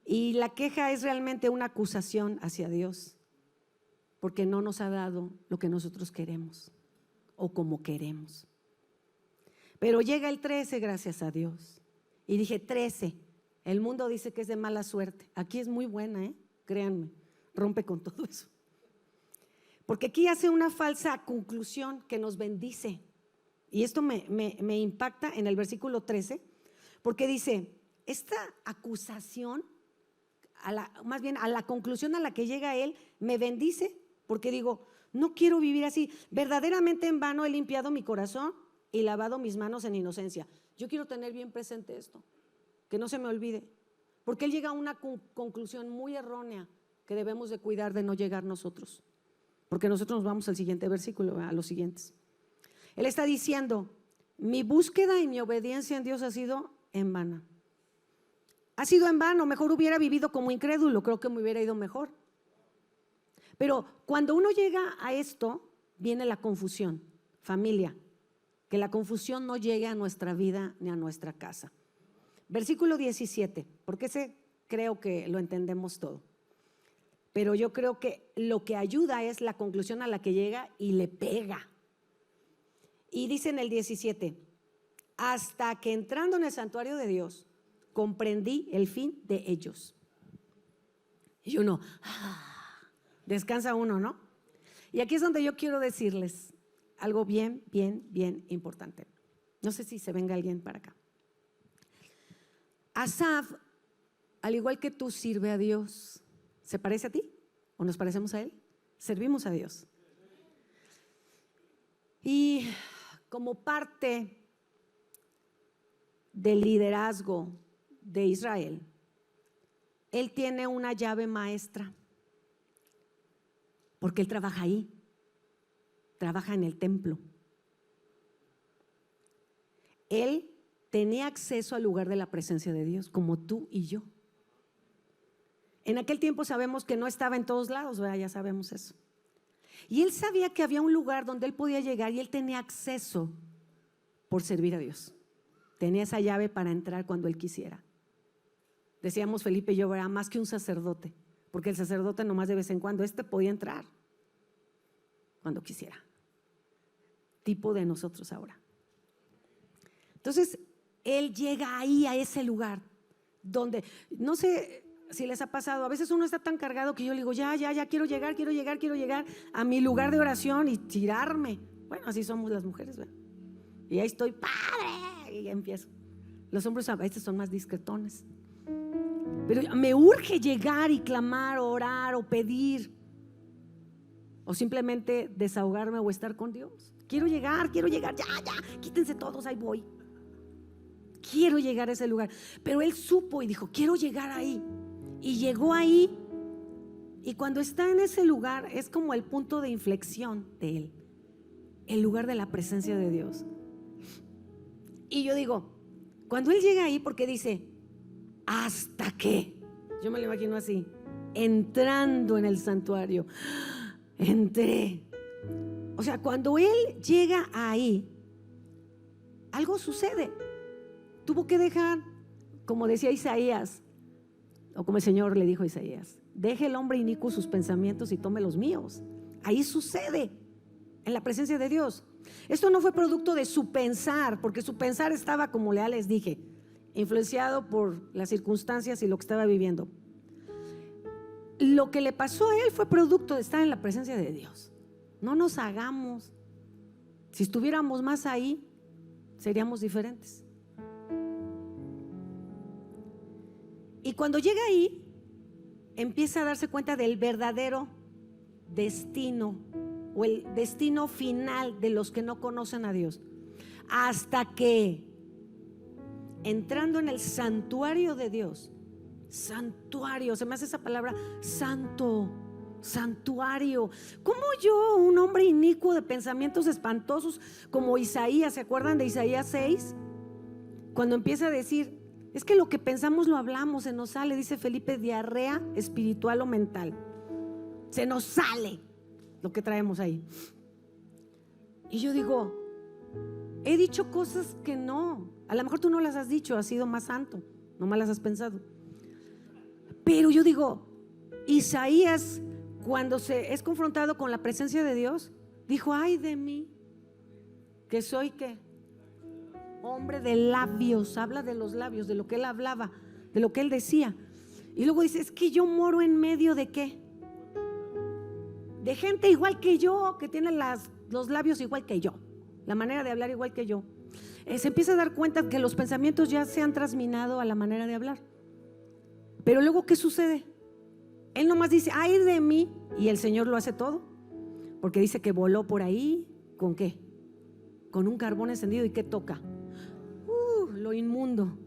Y la queja es realmente una acusación hacia Dios, porque no nos ha dado lo que nosotros queremos o como queremos. Pero llega el 13, gracias a Dios. Y dije, 13, el mundo dice que es de mala suerte. Aquí es muy buena, créanme, rompe con todo eso. Porque aquí hace una falsa conclusión que nos bendice. Y esto me impacta en el versículo 13, porque dice, esta acusación, más bien a la conclusión a la que llega él, me bendice, porque digo, no quiero vivir así. Verdaderamente en vano he limpiado mi corazón y lavado mis manos en inocencia. Yo quiero tener bien presente esto, que no se me olvide, porque él llega a una conclusión muy errónea que debemos de cuidar de no llegar nosotros, porque nosotros nos vamos al siguiente versículo, a los siguientes. Él está diciendo, mi búsqueda y mi obediencia en Dios ha sido en vano. Ha sido en vano, mejor hubiera vivido como incrédulo, creo que me hubiera ido mejor. Pero cuando uno llega a esto, viene la confusión. Familia, que la confusión no llegue a nuestra vida ni a nuestra casa. Versículo 17, porque ese creo que lo entendemos todo. Pero yo creo que lo que ayuda es la conclusión a la que llega y le pega. Y dice en el 17, hasta que entrando en el santuario de Dios, comprendí el fin de ellos. Y uno, descansa uno, ¿no? Y aquí es donde yo quiero decirles algo bien importante. No sé si se venga alguien para acá. Asaf, al igual que tú, sirve a Dios. ¿Se parece a ti? ¿O nos parecemos a él? Servimos a Dios. Y como parte del liderazgo de Israel, él tiene una llave maestra, porque él trabaja ahí, trabaja en el templo. Él tenía acceso al lugar de la presencia de Dios, como tú y yo. En aquel tiempo sabemos que no estaba en todos lados, ¿verdad? Ya sabemos eso. Y él sabía que había un lugar donde él podía llegar y él tenía acceso por servir a Dios. Tenía esa llave para entrar cuando él quisiera. Decíamos Felipe y yo, era más que un sacerdote, porque el sacerdote nomás de vez en cuando, podía entrar cuando quisiera. Tipo de nosotros ahora. Entonces, él llega ahí a ese lugar donde, no sé si les ha pasado, a veces uno está tan cargado que yo le digo, ya, quiero llegar a mi lugar de oración y tirarme. Bueno, así somos las mujeres, ¿verdad? Y ahí estoy, padre, y empiezo. Los hombres a veces son más discretones. Pero me urge llegar y clamar, orar o pedir, o simplemente desahogarme o estar con Dios. Quiero llegar, ya, quítense todos, ahí voy. Quiero llegar a ese lugar. Pero él supo y dijo, quiero llegar ahí. Y llegó ahí, y cuando está en ese lugar es como el punto de inflexión de él, el lugar de la presencia de Dios. Y yo digo, cuando él llega ahí, porque dice, hasta que, yo me lo imagino así, entrando en el santuario, entré. O sea, cuando él llega ahí, algo sucede. Tuvo que dejar, como decía Isaías, o como el Señor le dijo a Isaías, deje el hombre inicuo sus pensamientos y tome los míos. Ahí sucede, en la presencia de Dios. Esto no fue producto de su pensar, porque su pensar estaba, como ya les dije, influenciado por las circunstancias y lo que estaba viviendo. Lo que le pasó a él fue producto de estar en la presencia de Dios. No nos hagamos. Si estuviéramos más ahí, seríamos diferentes. Y cuando llega ahí, empieza a darse cuenta del verdadero destino o el destino final de los que no conocen a Dios. Hasta que, entrando en el santuario de Dios, santuario, se me hace esa palabra, santo, santuario. ¿Cómo yo, un hombre inicuo de pensamientos espantosos como Isaías, ¿se acuerdan de Isaías 6? Cuando empieza a decir, es que lo que pensamos lo hablamos, se nos sale, dice Felipe, diarrea espiritual o mental. Se nos sale lo que traemos ahí. Y yo digo, he dicho cosas que no, a lo mejor tú no las has dicho, has sido más santo, no más las has pensado. Pero yo digo, Isaías, cuando se es confrontado con la presencia de Dios, dijo, ay de mí, que soy ¿qué? Hombre de labios. Habla de los labios, de lo que él hablaba, de lo que él decía. Y luego dice, es que yo moro en medio de ¿qué? de gente igual que yo, que tiene los labios igual que yo, la manera de hablar igual que yo, se empieza a dar cuenta que los pensamientos ya se han trasminado a la manera de hablar. Pero luego, ¿qué sucede? Él nomás dice, ay de mí, y el Señor lo hace todo, porque dice que voló por ahí, ¿con qué? Con un carbón encendido. ¿Y qué toca? Lo inmundo,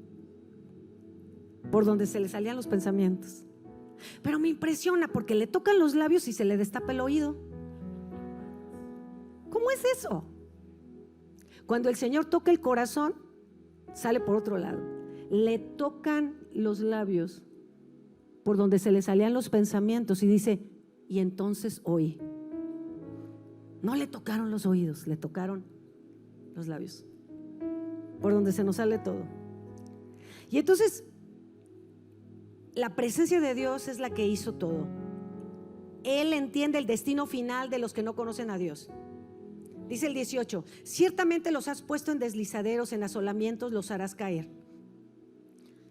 por donde se le salían los pensamientos. Pero me impresiona porque le tocan los labios y se le destapa el oído. ¿Cómo es eso? Cuando el Señor toca el corazón, sale por otro lado. Le tocan los labios por donde se le salían los pensamientos y dice, y entonces oí. No le tocaron los oídos, le tocaron los labios, por donde se nos sale todo. Y entonces la presencia de Dios es la que hizo todo. Él entiende el destino final de los que no conocen a Dios. Dice el 18, ciertamente los has puesto en deslizaderos, en asolamientos los harás caer.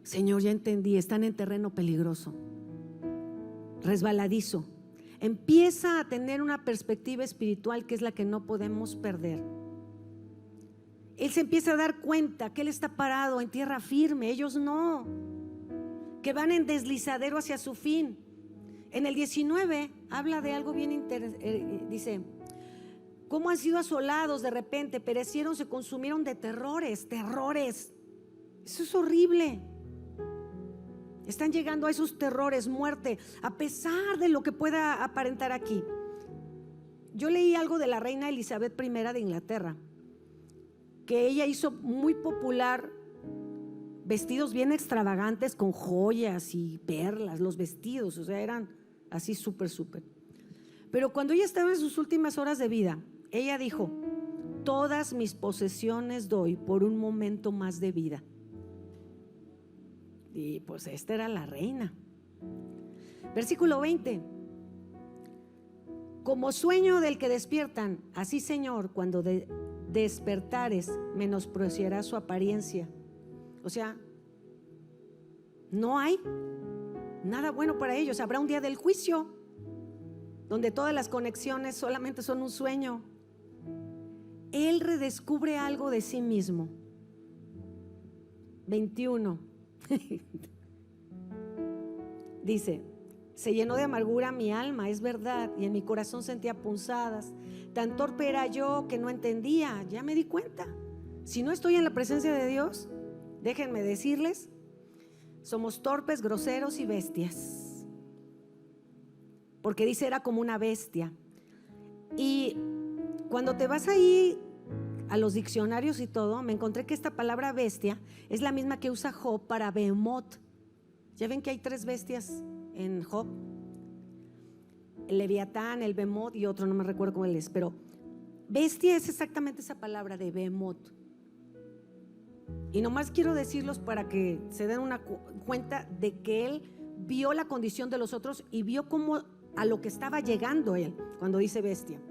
Señor, ya entendí, están en terreno peligroso, resbaladizo. Empieza a tener una perspectiva espiritual que es la que no podemos perder. Él se empieza a dar cuenta que él está parado en tierra firme, ellos no, que van en deslizadero hacia su fin. En el 19 habla de algo bien interesante, dice, cómo han sido asolados de repente, perecieron, se consumieron de terrores. Eso es horrible. Están llegando a esos terrores, muerte, a pesar de lo que pueda aparentar aquí. Yo leí algo de la reina Elizabeth I de Inglaterra, que ella hizo muy popular vestidos bien extravagantes con joyas y perlas, los vestidos, o sea, eran así súper. Pero cuando ella estaba en sus últimas horas de vida, ella dijo, todas mis posesiones doy por un momento más de vida. Y pues esta era la reina. Versículo 20, como sueño del que despiertan, así Señor, cuando despertares, menospreciará su apariencia. O sea, no hay nada bueno para ellos. Habrá un día del juicio donde todas las conexiones solamente son un sueño. Él redescubre algo de sí mismo. 21 dice, se llenó de amargura mi alma, es verdad, y en mi corazón sentía punzadas. Tan torpe era yo que no entendía. Ya me di cuenta, si no estoy en la presencia de Dios, déjenme decirles, somos torpes, groseros y bestias. Porque dice, era como una bestia. Y cuando te vas ahí a los diccionarios y todo, me encontré que esta palabra bestia es la misma que usa Job para Behemoth. Ya ven que hay 3 bestias en Job, el Leviatán, el Behemoth y otro, no me recuerdo cómo él es, pero bestia es exactamente esa palabra de Behemoth. Y nomás quiero decirlos para que se den una cuenta de que él vio la condición de los otros y vio cómo a lo que estaba llegando él cuando dice bestia.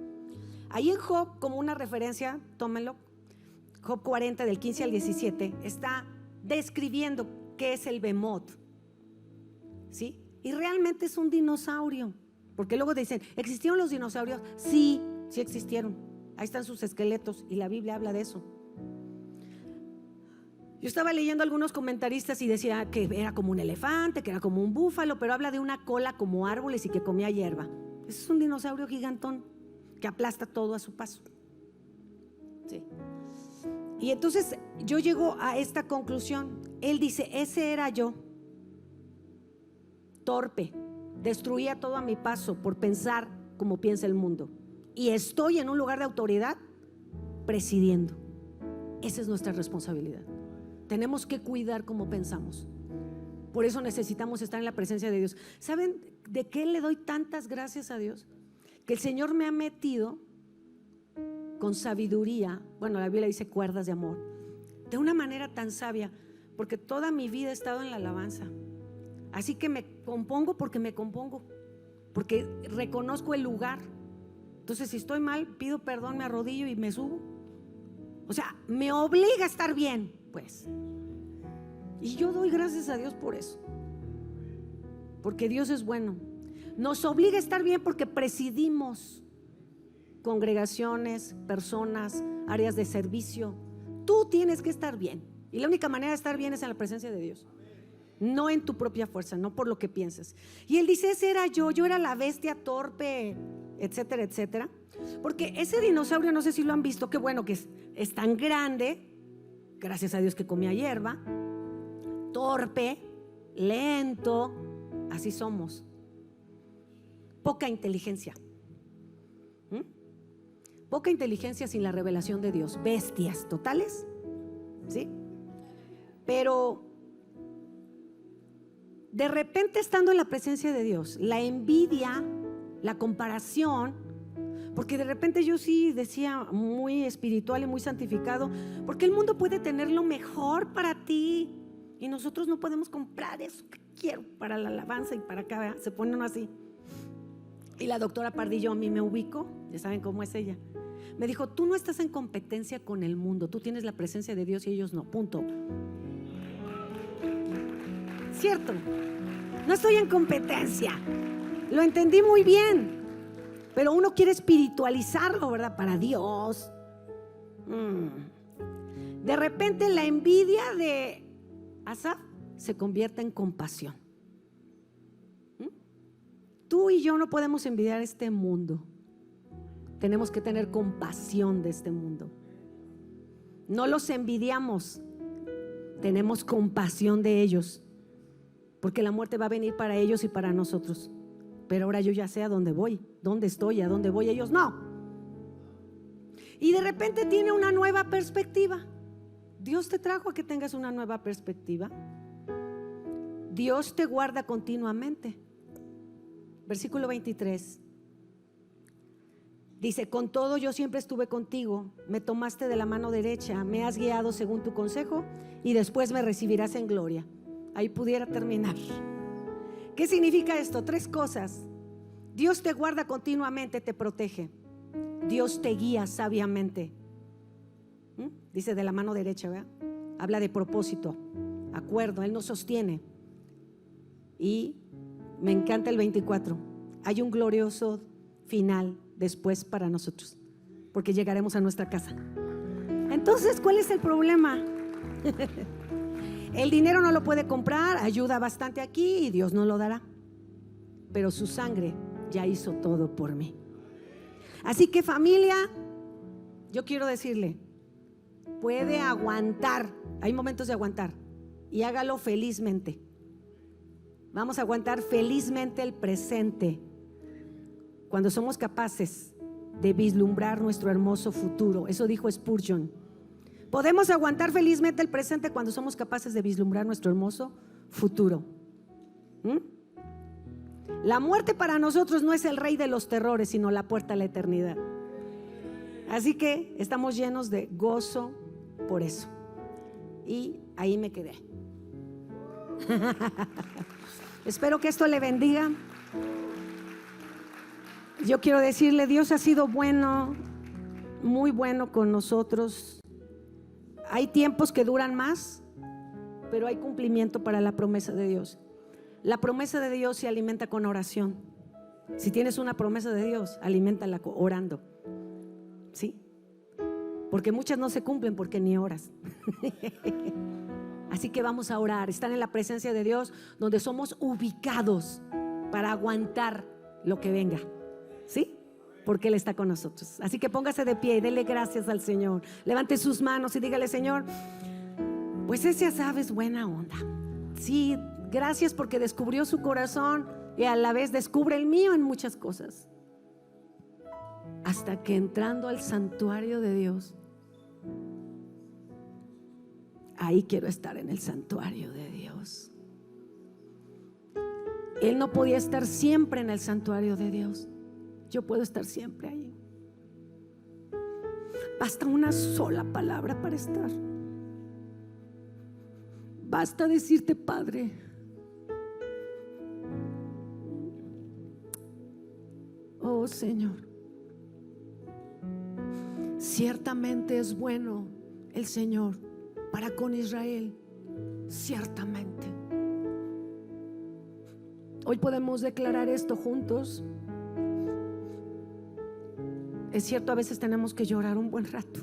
Ahí en Job, como una referencia, tómenlo, Job 40 del 15 al 17 está describiendo qué es el Behemoth, ¿sí? Y realmente es un dinosaurio, porque luego dicen, ¿existieron los dinosaurios? Sí existieron, ahí están sus esqueletos y la Biblia habla de eso. Yo estaba leyendo algunos comentaristas y decía que era como un elefante, que era como un búfalo, pero habla de una cola como árboles y que comía hierba. Ese es un dinosaurio gigantón que aplasta todo a su paso. Sí. Y entonces yo llego a esta conclusión. Él dice, ese era yo, torpe, destruía todo a mi paso por pensar como piensa el mundo. Y estoy en un lugar de autoridad presidiendo. Esa es nuestra responsabilidad. Tenemos que cuidar cómo pensamos. Por eso necesitamos estar en la presencia de Dios. ¿Saben de qué le doy tantas gracias a Dios? Que el Señor me ha metido con sabiduría, bueno, la Biblia dice cuerdas de amor, de una manera tan sabia, porque toda mi vida he estado en la alabanza. Así que me compongo porque me compongo, porque reconozco el lugar. Entonces, si estoy mal, pido perdón, me arrodillo y me subo. O sea, me obliga a estar bien, pues. Y yo doy gracias a Dios por eso, porque Dios es bueno. nos obliga a estar bien porque presidimos congregaciones, personas, áreas de servicio. Tú tienes que estar bien, y la única manera de estar bien es en la presencia de Dios, no en tu propia fuerza, no por lo que pienses. Y él dice, ese era yo era la bestia torpe, etcétera, etcétera. Porque ese dinosaurio, no sé si lo han visto, qué bueno que es tan grande, gracias a Dios que comía hierba, torpe, lento, así somos. Poca inteligencia. Poca inteligencia sin la revelación de Dios. Bestias totales, ¿sí? Pero de repente, estando en la presencia de Dios, la envidia, la comparación, porque de repente yo sí decía, muy espiritual y muy santificado, porque el mundo puede tener lo mejor para ti y nosotros no podemos comprar eso que quiero para la alabanza y para acá, ¿verdad? Se pone uno así. Y la doctora Pardillo, a mí me ubicó, ya saben cómo es ella, me dijo, tú no estás en competencia con el mundo, tú tienes la presencia de Dios y ellos no, punto. Cierto, no estoy en competencia, lo entendí muy bien, pero uno quiere espiritualizarlo, ¿verdad? Para Dios. De repente la envidia de Asaf se convierte en compasión. Tú y yo no podemos envidiar este mundo. Tenemos que tener compasión de este mundo. No los envidiamos, tenemos compasión de ellos, porque la muerte va a venir para ellos y para nosotros. Pero ahora yo ya sé a dónde voy, dónde estoy, a dónde voy, ellos no. Y de repente tiene una nueva perspectiva. Dios te trajo a que tengas una nueva perspectiva. Dios te guarda continuamente. Versículo 23 dice, con todo yo siempre estuve contigo, me tomaste de la mano derecha, me has guiado según tu consejo y después me recibirás en gloria. Ahí pudiera terminar. ¿Qué significa esto? 3 cosas. Dios te guarda continuamente, te protege. Dios te guía sabiamente. Dice de la mano derecha, ¿verdad? Habla de propósito, acuerdo, Él nos sostiene. Y me encanta el 24. Hay un glorioso final después para nosotros, porque llegaremos a nuestra casa. Entonces, ¿cuál es el problema? El dinero no lo puede comprar, ayuda bastante aquí y Dios no lo dará, pero su sangre ya hizo todo por mí. Así que, familia, yo quiero decirle, puede aguantar, hay momentos de aguantar, y hágalo felizmente. Vamos a aguantar felizmente el presente cuando somos capaces de vislumbrar nuestro hermoso futuro. Eso dijo Spurgeon. Podemos aguantar felizmente el presente cuando somos capaces de vislumbrar nuestro hermoso futuro. La muerte para nosotros no es el rey de los terrores, sino la puerta a la eternidad. Así que estamos llenos de gozo por eso. Y ahí me quedé. Espero que esto le bendiga. Yo quiero decirle, Dios ha sido bueno, muy bueno con nosotros. Hay tiempos que duran más, pero hay cumplimiento para la promesa de Dios. La promesa de Dios se alimenta con oración. Si tienes una promesa de Dios, aliméntala orando. ¿Sí? Porque muchas no se cumplen porque ni oras. Así que vamos a orar, estar en la presencia de Dios, donde somos ubicados para aguantar lo que venga. ¿Sí? Porque Él está con nosotros. Así que póngase de pie y dele gracias al Señor. Levante sus manos y dígale, Señor, pues ese Asaf es buena onda. Sí, gracias porque descubrió su corazón y a la vez descubre el mío en muchas cosas. Hasta que entrando al santuario de Dios, ahí quiero estar, en el santuario de Dios. Él no podía estar siempre en el santuario de Dios. Yo puedo estar siempre ahí. Basta una sola palabra para estar. Basta decirte, Padre, oh Señor, ciertamente es bueno el Señor para con Israel, ciertamente. Hoy podemos declarar esto juntos. Es cierto, a veces tenemos que llorar un buen rato,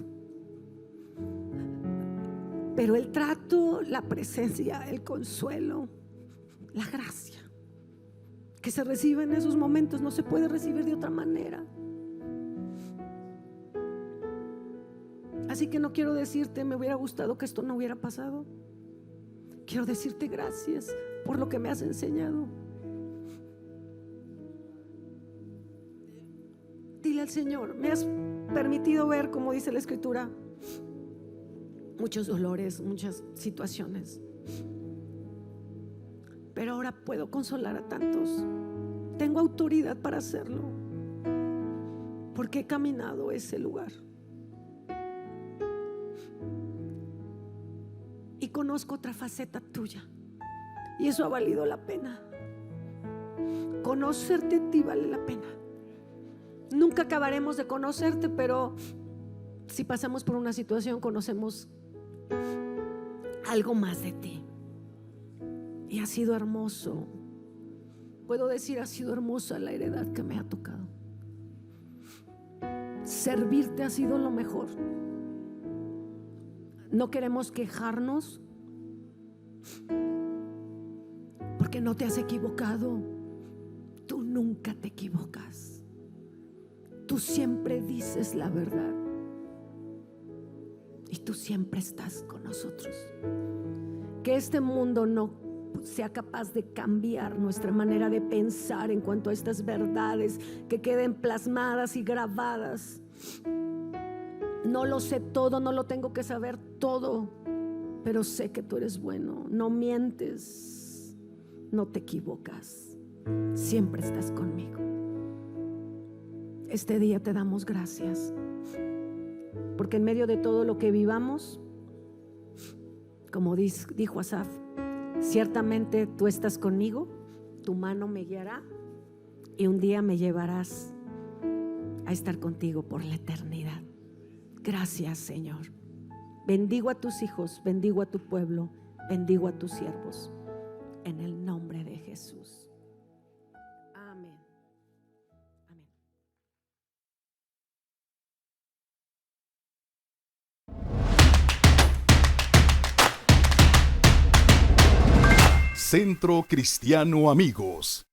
pero el trato, la presencia, el consuelo, la gracia que se recibe en esos momentos no se puede recibir de otra manera. Así que no quiero decirte, me hubiera gustado que esto no hubiera pasado. Quiero decirte gracias por lo que me has enseñado. Dile al Señor, me has permitido ver, como dice la Escritura, muchos dolores, muchas situaciones, pero ahora puedo consolar a tantos. Tengo autoridad para hacerlo, porque he caminado ese lugar y conozco otra faceta tuya, y eso ha valido la pena. Conocerte a ti vale la pena. Nunca acabaremos de conocerte, pero si pasamos por una situación, conocemos algo más de ti. Y ha sido hermoso. Puedo decir, ha sido hermosa la heredad que me ha tocado. Servirte ha sido lo mejor. No queremos quejarnos, porque no te has equivocado. Tú nunca te equivocas. Tú siempre dices la verdad y tú siempre estás con nosotros. Que este mundo no sea capaz de cambiar nuestra manera de pensar en cuanto a estas verdades, que queden plasmadas y grabadas. No lo sé todo, no lo tengo que saber todo, pero sé que tú eres bueno, no mientes, no te equivocas, siempre estás conmigo. Este día te damos gracias, porque en medio de todo lo que vivamos, como dijo Asaf, ciertamente tú estás conmigo, tu mano me guiará y un día me llevarás a estar contigo por la eternidad. Gracias, Señor. Bendigo a tus hijos, bendigo a tu pueblo, bendigo a tus siervos, en el nombre de Jesús. Amén. Amén. Centro Cristiano Amigos.